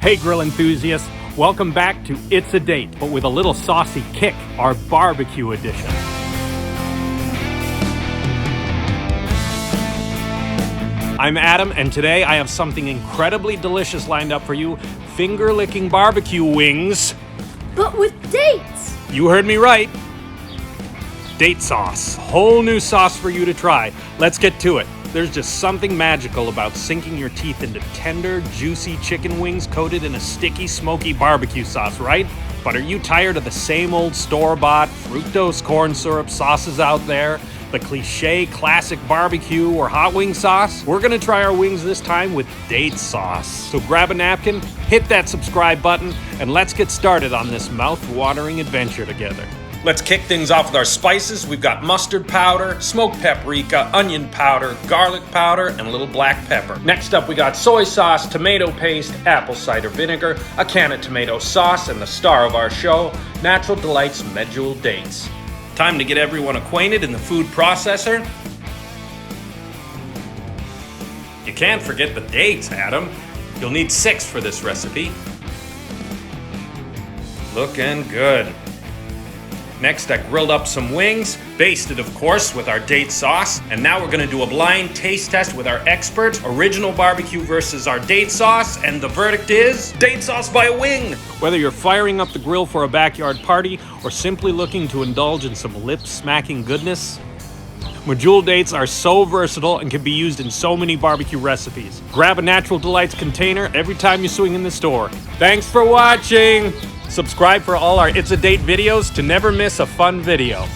Hey grill enthusiasts, welcome back to It's a Date, but with a little saucy kick, our barbecue edition. I'm Adam, and today I have something incredibly delicious lined up for you, finger-licking barbecue wings. But with dates! You heard me right. Date sauce, whole new sauce for you to try. Let's get to it. There's just something magical about sinking your teeth into tender, juicy chicken wings coated in a sticky, smoky barbecue sauce, right? But are you tired of the same old store-bought fructose corn syrup sauces out there? The cliche classic barbecue or hot wing sauce? We're gonna try our wings this time with date sauce. So grab a napkin, hit that subscribe button, and let's get started on this mouth-watering adventure together. Let's kick things off with our spices. We've got mustard powder, smoked paprika, onion powder, garlic powder, and a little black pepper. Next up, we got soy sauce, tomato paste, apple cider vinegar, a can of tomato sauce, and the star of our show, Natural Delight's Medjool dates. Time to get everyone acquainted in the food processor. You can't forget the dates, Adam. You'll need 6 for this recipe. Looking good. Next, I grilled up some wings, basted, of course, with our date sauce. And now we're gonna do a blind taste test with our expert, original barbecue versus our date sauce. And the verdict is, date sauce by a wing. Whether you're firing up the grill for a backyard party or simply looking to indulge in some lip-smacking goodness, Medjool dates are so versatile and can be used in so many barbecue recipes. Grab a Natural Delights container every time you swing in the store. Thanks for watching! Subscribe for all our It's a Date videos to never miss a fun video.